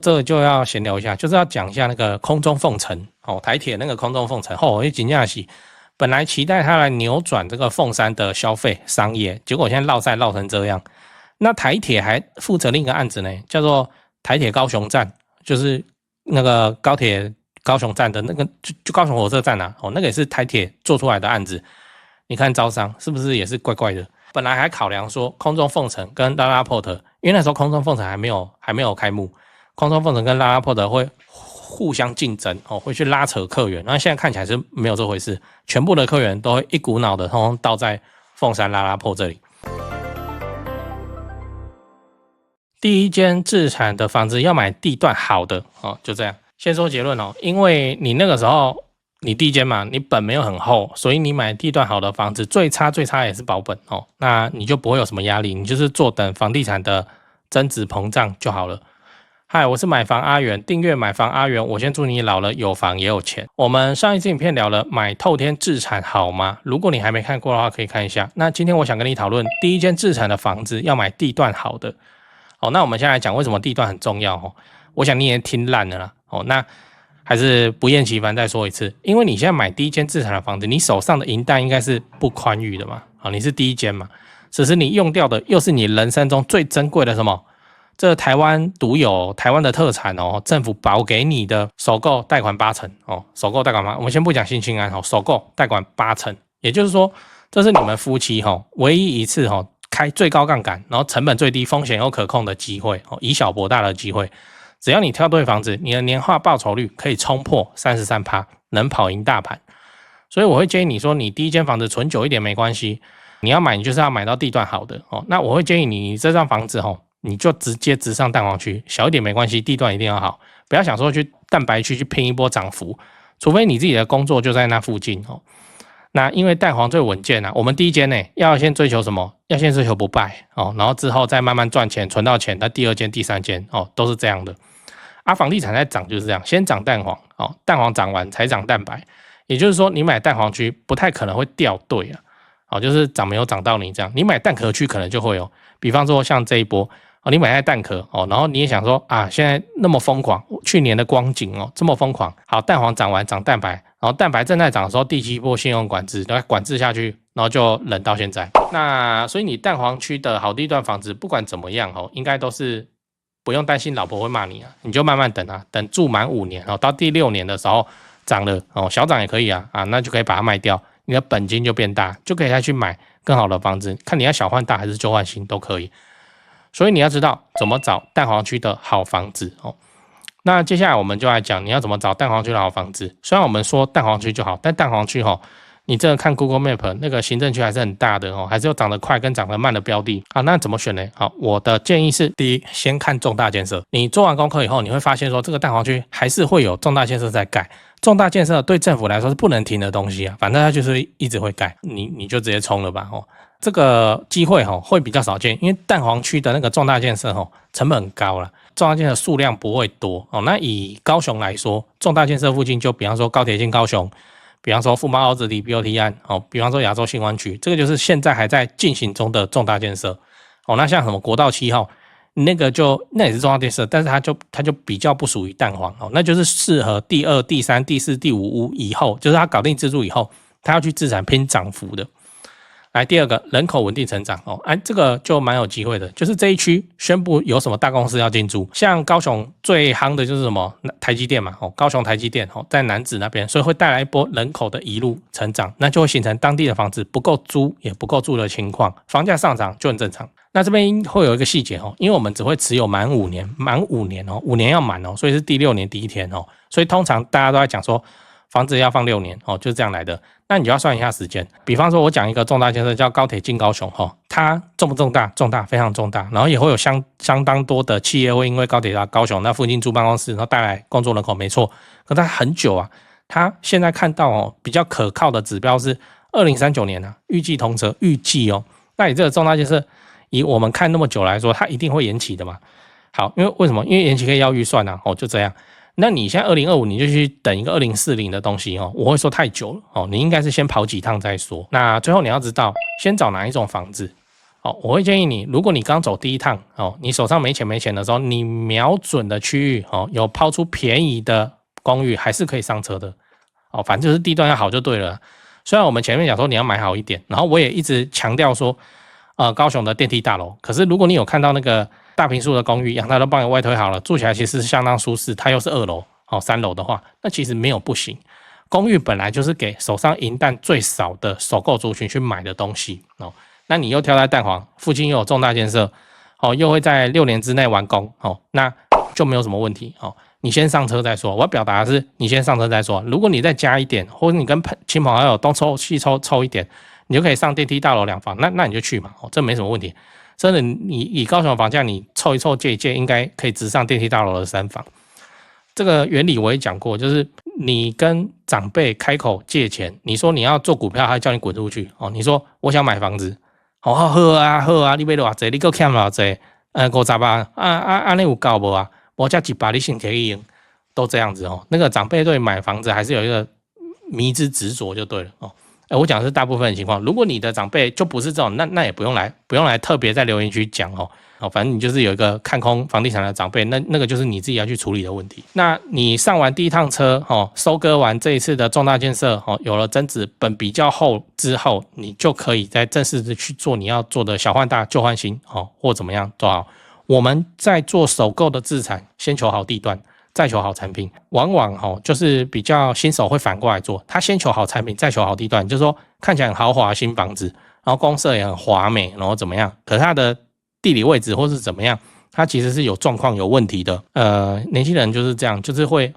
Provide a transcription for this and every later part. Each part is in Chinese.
这个就要闲聊一下，就是要讲一下那个空中凤城哦，台铁那个空中凤城哦，真的是本来期待它来扭转这个凤山的消费商业，结果现在落赛落成这样。那台铁还负责另一个案子呢，叫做台铁高雄站，就是那个高铁高雄站的那个就高雄火车站啊，哦，那个也是台铁做出来的案子。你看招商是不是也是怪怪的？本来还考量说空中凤城跟拉拉 port， 因为那时候空中凤城还没有开幕。空中凤城跟拉拉 port 会互相竞争哦，会去拉扯客源。那现在看起来是没有这回事，全部的客源都会一股脑的通通倒在凤山拉拉 port 这里。第一间自产的房子要买地段好的哦，就这样。先说结论哦，因为你那个时候你第一间嘛，你本没有很厚，所以你买地段好的房子，最差也是保本哦，那你就不会有什么压力，你就是坐等房地产的增值膨胀就好了。嗨，我是买房阿元，订阅买房阿元，我先祝你老了有房也有钱。我们上一支影片聊了买透天自产好吗？如果你还没看过的话，可以看一下。那今天我想跟你讨论第一间自产的房子要买地段好的。哦，那我们现在来讲为什么地段很重要哦。我想你也听烂了啦。哦，那还是不厌其烦再说一次，因为你现在买第一间自产的房子，你手上的银弹应该是不宽裕的嘛。哦，你是第一间嘛，只是你用掉的又是你人生中最珍贵的什么？这台湾独有台湾的特产哦，政府保给你的首购贷款8%哦，首购贷款我们先不讲新青安哦，首购贷款8%，也就是说，这是你们夫妻唯一一次开最高杠杆，然后成本最低、风险又可控的机会哦，以小博大的机会。只要你挑对房子，你的年化报酬率可以冲破33%，能跑赢大盘。所以我会建议你说，你第一间房子存久一点没关系，你要买你就是要买到地段好的哦。那我会建议你这张房子你就直接直上蛋黄区，小一点没关系，地段一定要好，不要想说去蛋白区去拼一波涨幅，除非你自己的工作就在那附近哦。那因为蛋黄最稳健啊，我们第一间呢要先追求什么？要先追求不败哦，然后之后再慢慢赚钱，存到钱，那第二间、第三间哦都是这样的。啊，房地产在涨就是这样，先涨蛋黄哦，蛋黄涨完才涨蛋白，也就是说你买蛋黄区不太可能会掉队啊，哦，就是涨没有涨到你这样，你买蛋壳区可能就会有，比方说像这一波。哦，你买在蛋壳哦，然后你也想说啊，现在那么疯狂，去年的光景哦这么疯狂，好，蛋黄涨完涨蛋白，然后蛋白正在涨的时候，第7波信用管制，然后管制下去，然后就冷到现在。那所以你蛋黄区的好地段房子，不管怎么样应该都是不用担心老婆会骂你啊，你就慢慢等啊，等住满5年到第6年的时候涨了小涨也可以啊，那就可以把它卖掉，你的本金就变大，就可以再去买更好的房子，看你要小换大还是旧换新都可以。所以你要知道怎么找蛋黄区的好房子哦。那接下来我们就来讲你要怎么找蛋黄区的好房子。虽然我们说蛋黄区就好，但蛋黄区你这个看 Google Map 那个行政区还是很大的还是有涨得快跟涨得慢的标的啊。那怎么选呢？好，我的建议是，第一，先看重大建设。你做完功课以后，你会发现说这个蛋黄区还是会有重大建设在盖。重大建设对政府来说是不能停的东西啊，反正它就是一直会盖，你就直接冲了吧这个机会会比较少见，因为蛋黄区的那个重大建设成本很高了，重大建设数量不会多那以高雄来说，重大建设附近就比方说高铁进高雄，比方说富邦凹子底 BOT 案比方说亚洲新湾区，这个就是现在还在进行中的重大建设那像什么国道7号那也是重大建设，但是它就比较不属于蛋黄那就是适合第2、第3、第4、第5屋以后，就是它搞定自住以后，它要去自产拼涨幅的。来，第二个，人口稳定成长这个就蛮有机会的，就是这一区宣布有什么大公司要进驻，像高雄最夯的就是什么台积电嘛高雄台积电在楠梓那边，所以会带来一波人口的一路成长，那就会形成当地的房子不够租也不够住的情况，房价上涨就很正常。那这边会有一个细节因为我们只会持有满5年，5年要满所以是第6年第1天所以通常大家都在讲说房子要放6年就是这样来的。那你就要算一下时间，比方说我讲一个重大建设叫高铁进高雄它重不重大？重大，非常重大，然后也会有相当多的企业会因为高铁到高雄那附近租办公室，然后带来工作人口，没错。可它很久啊，它现在看到比较可靠的指标是2039年预计通车，预计那你这个重大建设以我们看那么久来说，它一定会延期的嘛。好，为什么？因为延期可以要预算就这样。那你现在2025你就去等一个2040的东西我会说太久了你应该是先跑几趟再说。那最后你要知道先找哪一种房子我会建议你，如果你刚走第一趟你手上没钱的时候，你瞄准的区域有抛出便宜的公寓，还是可以上车的反正就是地段要好就对了。虽然我们前面讲说你要买好一点，然后我也一直强调说高雄的电梯大楼，可是如果你有看到那个大坪数的公寓，阳台都帮你外推好了，住起来其实是相当舒适，它又是2楼3楼的话，那其实没有不行。公寓本来就是给手上银弹最少的首购族群去买的东西那你又挑在蛋黄附近，又有重大建设又会在6年之内完工那就没有什么问题你先上车再说。我要表达的是，你先上车再说。如果你再加一点，或者你跟亲朋好友东凑西凑一点，你就可以上电梯大楼2房，那你就去嘛这没什么问题。真的，你以高雄的房价，你凑一凑借一借，应该可以直上电梯大楼的3房。这个原理我也讲过，就是你跟长辈开口借钱，你说你要做股票，他叫你滚出去你说我想买房子好啊，你买多少钱？你给我欠多少钱？50万那有够不我加100，你先可以赢，都这样子那个长辈对买房子还是有一个迷之执着就对了我讲的是大部分的情况。如果你的长辈就不是这种，那也不用来特别在留言区讲反正你就是有一个看空房地产的长辈，那个就是你自己要去处理的问题。那你上完第一趟车收割完这一次的重大建设有了增值本比较厚之后，你就可以再正式的去做你要做的小换大旧换新或怎么样做好。我们在做首购的自产，先求好地段，再求好产品，往往就是比较新手会反过来做，他先求好产品，再求好地段，就是说看起来很豪华的新房子，然后公设也很华美，然后怎么样？可是它的地理位置或是怎么样，它其实是有状况有问题的。年轻人就是这样，就是会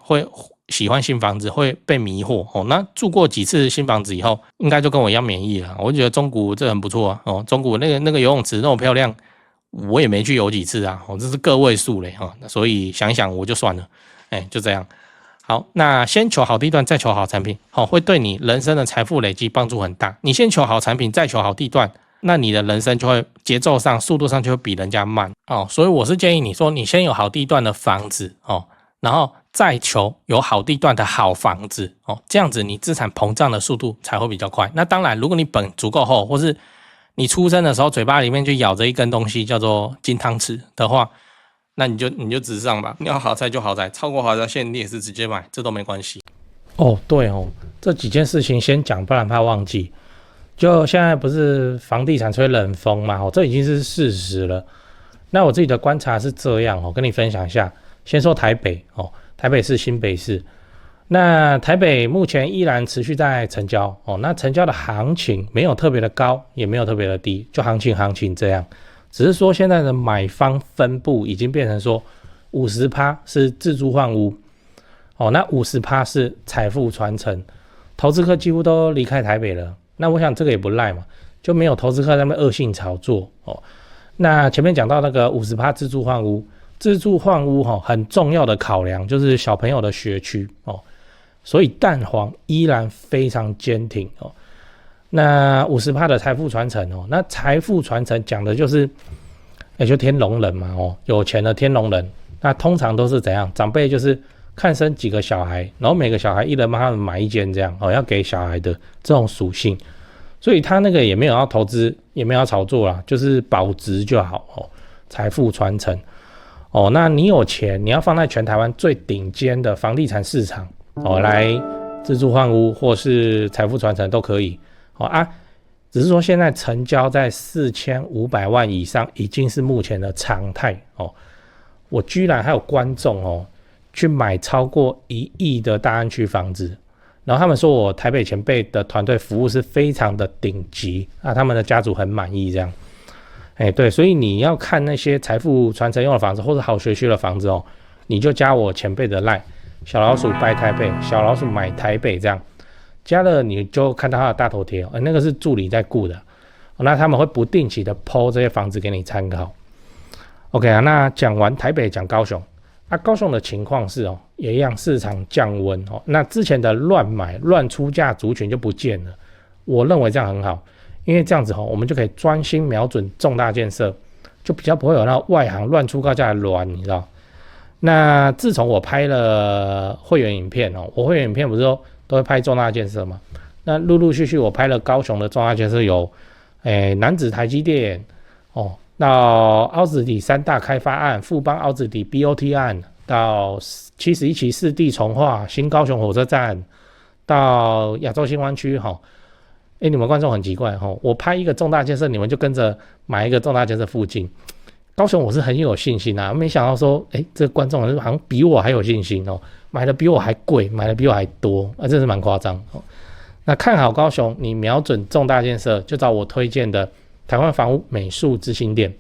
喜欢新房子，会被迷惑那住过几次新房子以后，应该就跟我一样免疫了。我觉得中古这很不错中古那个游泳池那么漂亮，我也没去游几次这是个位数嘞所以想一想我就算了，就这样。好，那先求好地段，再求好产品会对你人生的财富累积帮助很大。你先求好产品，再求好地段，那你的人生就会节奏上速度上就会比人家慢所以我是建议你说，你先有好地段的房子然后再求有好地段的好房子这样子你资产膨胀的速度才会比较快。那当然如果你本足够厚，或是你出生的时候嘴巴里面就咬着一根东西叫做金汤匙的话，那你就直上吧。你要豪宅就豪宅，超过豪宅线你也是直接买，这都没关系对这几件事情先讲，不然怕忘记。就现在不是房地产吹冷风嘛这已经是事实了。那我自己的观察是这样跟你分享一下。先说台北台北市新北市，那台北目前依然持续在成交那成交的行情没有特别的高，也没有特别的低，就行情这样。只是说现在的买方分布已经变成说 50% 是自住换屋那 50% 是财富传承，投资客几乎都离开台北了。那我想这个也不赖嘛，就没有投资客在那边恶性炒作那前面讲到那个 50% 自住换屋，自住换屋很重要的考量就是小朋友的学区所以蛋黄依然非常坚挺那 50% 的财富传承那财富传承讲的就是就天龙人嘛有钱的天龙人，那通常都是怎样？长辈就是看生几个小孩，然后每个小孩一人帮他们买一间这样要给小孩的这种属性。所以他那个也没有要投资，也没有要炒作啦，就是保值就好财富传承那你有钱，你要放在全台湾最顶尖的房地产市场来自住换屋或是财富传承都可以只是说现在成交在4500万以上已经是目前的常态我居然还有观众去买超过1亿的大安区房子，然后他们说我台北前辈的团队服务是非常的顶级他们的家族很满意这样对，所以你要看那些财富传承用的房子或者好学区的房子你就加我前辈的 LINE 小老鼠拜台北，小老鼠买台北这样加了，你就看到他的大头贴那个是助理在顾的那他们会不定期的 po 这些房子给你参考。 OK 那讲完台北讲高雄高雄的情况是也一样市场降温那之前的乱买乱出价族群就不见了，我认为这样很好，因为这样子我们就可以专心瞄准重大建设，就比较不会有那外行乱出高价的乱，你知道。那自从我拍了会员影片我会员影片不是都会拍重大建设嘛，那陆陆续续我拍了高雄的重大建设有南子台积电到凹子底3大开发案、富邦凹子底 BOT 案，到71期4地重划、新高雄火车站，到亚洲新湾区你们观众很奇怪我拍一个重大建设，你们就跟着买一个重大建设附近。高雄我是很有信心没想到说，这个观众好像比我还有信心买的比我还贵，买的比我还多，真是蛮夸张那看好高雄，你瞄准重大建设，就找我推荐的台湾房屋美术之星店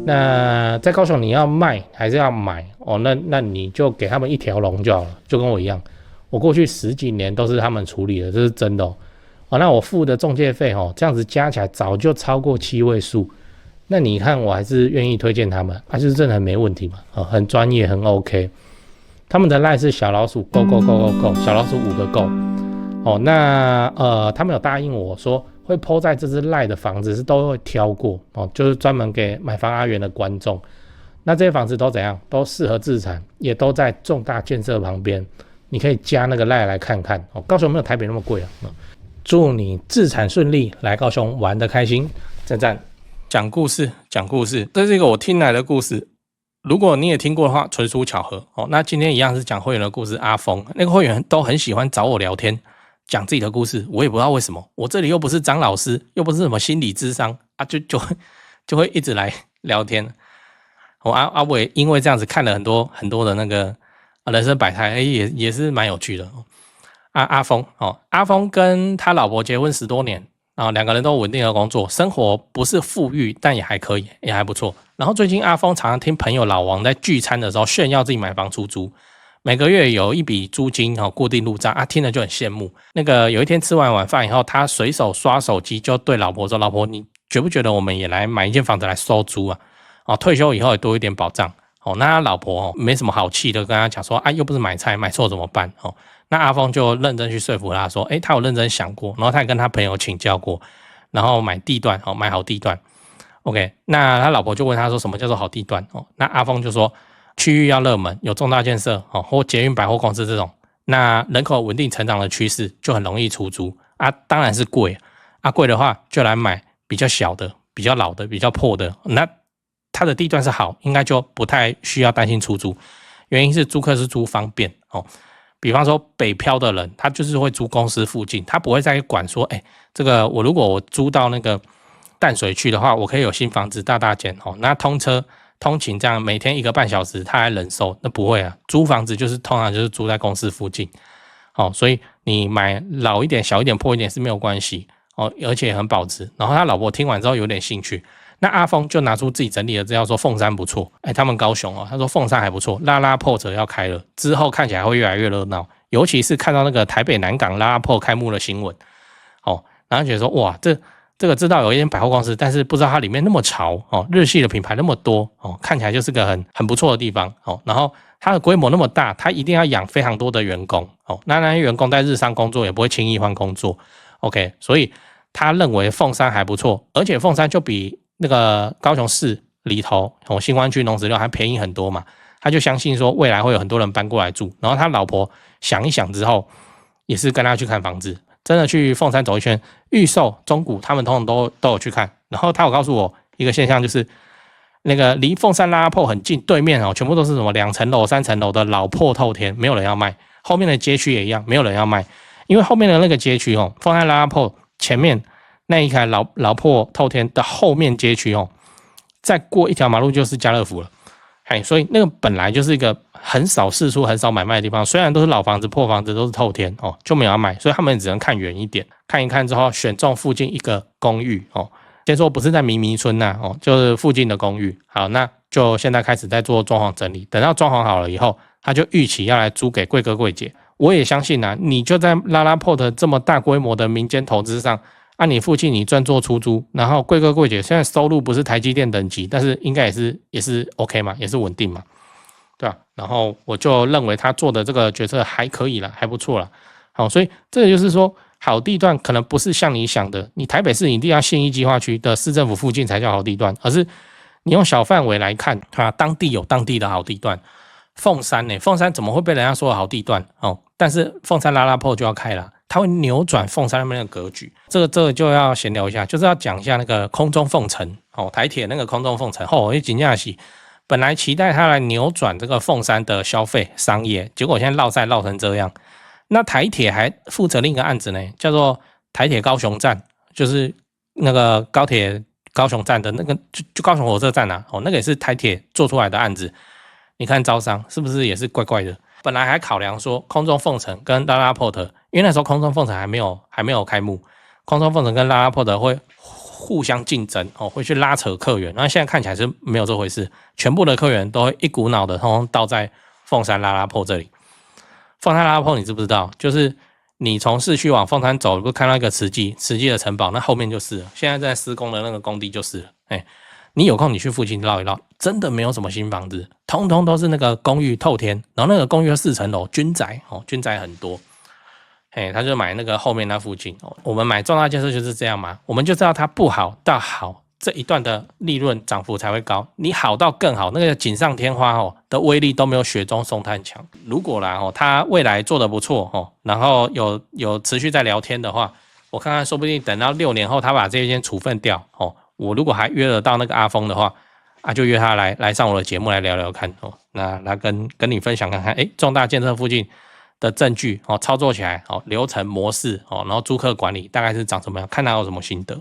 那在高雄你要卖还是要买那你就给他们一条龙就好了，就跟我一样，我过去10几年都是他们处理的，这是真的那我付的中介费这样子加起来早就超过7位数，那你看我还是愿意推荐他们就是真的很没问题嘛很专业很 OK。 他们的赖是小老鼠 go go go go go 小老鼠5个 go那他们有答应我说会 po 在这只赖的房子是都会挑过就是专门给买房阿元的观众。那这些房子都怎样，都适合自产，也都在重大建设旁边，你可以加那个赖来看看高雄没有台北那么贵祝你自产顺利，来高雄玩得开心，赞赞。讲故事，这是一个我听来的故事，如果你也听过的话，纯属巧合那今天一样是讲会员的故事。阿峰那个会员都很喜欢找我聊天，讲自己的故事，我也不知道为什么，我这里又不是张老师，又不是什么心理咨商就会一直来聊天我也因为这样子看了很多的那个人生百态，也是蛮有趣的阿峰跟他老婆结婚10多年2个人都稳定的工作，生活不是富裕，但也还可以，也还不错。然后最近阿峰常常听朋友老王在聚餐的时候炫耀自己买房出租，每个月有一笔租金固定入账听了就很羡慕。那个有一天吃完晚饭以后，他随手刷手机就对老婆说，老婆你觉不觉得我们也来买一间房子来收租退休以后也多一点保障那他老婆没什么好气的跟他讲说又不是买菜，买错怎么办那阿峰就认真去说服他说他有认真想过，然后他也跟他朋友请教过，然后买地段买好地段 OK。 那他老婆就问他说什么叫做好地段那阿峰就说区域要热门，有重大建设或捷运百货公司这种，那人口稳定成长的趋势就很容易出租当然是贵贵的话就来买比较小的、比较老的、比较破的，那他的地段是好，应该就不太需要担心出租，原因是租客是租方便比方说北漂的人，他就是会租公司附近，他不会再管说这个如果我租到那个淡水去的话，我可以有新房子大间那通车通勤这样每天1个半小时他还忍受，那不会租房子就是通常就是租在公司附近所以你买老一点、小一点、破一点是没有关系而且也很保值。然后他老婆听完之后有点兴趣，那阿峰就拿出自己整理的资料说凤山不错他们高雄他说凤山还不错，拉拉破车要开了，之后看起来会越来越热闹，尤其是看到那个台北南港拉拉破开幕的新闻然后觉得说哇，这个知道有一间百货公司，但是不知道它里面那么潮日系的品牌那么多看起来就是个很不错的地方然后它的规模那么大，它一定要养非常多的员工那些员工在日商工作也不会轻易换工作 OK。 所以他认为凤山还不错，而且凤山就比那个高雄市里头新湾区农职六还便宜很多嘛，他就相信说未来会有很多人搬过来住。然后他老婆想一想之后，也是跟他去看房子，真的去凤山走一圈，预售、中古他们通常都有去看。然后他有告诉我一个现象，就是那个离凤山拉拉铺很近，对面全部都是什么2层楼、3层楼的老破透天，没有人要卖。后面的街区也一样，没有人要卖，因为后面的那个街区凤山拉拉铺前面那一台老破透天的后面街区再过一条马路就是家乐福了所以那个本来就是一个很少释出、很少买卖的地方，虽然都是老房子、破房子，都是透天就没有要卖，所以他们只能看远一点，看一看之后选中附近一个公寓先说不是在迷村就是附近的公寓。好，那就现在开始在做装潢整理，等到装潢好了以后，他就预期要来租给贵哥贵姐。我也相信你就在拉拉破的这么大规模的民间投资上你附近你专做出租，然后贵哥贵姐现在收入不是台积电等级，但是应该也是 OK 嘛，也是稳定嘛，对吧？然后我就认为他做的这个决策还可以了，还不错了。好，所以这就是说，好地段可能不是像你想的，你台北市一定要信义计划区的市政府附近才叫好地段，而是你用小范围来看当地有当地的好地段。凤山怎么会被人家说好地段但是凤山拉拉破就要开了，它会扭转凤山那边的格局。这个就要闲聊一下，就是要讲一下那个空中凤城哦，台铁那个空中凤城哦，真的是本来期待它来扭转这个凤山的消费商业，结果现在绕赛绕成这样。那台铁还负责另一个案子呢，叫做台铁高雄站，就是那个高铁高雄站的那个就高雄火车站啊，哦，那个也是台铁做出来的案子。你看招商是不是也是怪怪的？本来还考量说空中凤城跟拉拉 port， 因为那时候空中凤城还没有开幕，空中凤城跟拉拉 port 会互相竞争哦，会去拉扯客源。那现在看起来是没有这回事，全部的客源都会一股脑的通通倒在凤山拉拉 port 这里。凤山拉拉 port 你知不知道？就是你从市区往凤山走，如果看到一个慈济的城堡，那后面就是了，现在在施工的那个工地就是了。你有空你去附近绕一绕，真的没有什么新房子，通通都是那个公寓透天，然后那个公寓有4层楼，军宅哦，军宅很多。他就买那个后面那附近哦。我们买重大建设就是这样嘛，我们就知道它不好到好这一段的利润涨幅才会高，你好到更好，那个锦上添花哦的威力都没有雪中送炭强。如果啦它未来做得不错然后有持续在聊天的话，我看看说不定等到6年后他把这一间处分掉我如果还约得到那个阿峰的话就约他来上我的节目来聊聊看那来跟你分享看看重大建设附近的证据操作起来流程模式然后租客管理大概是长什么样，看他有什么心得。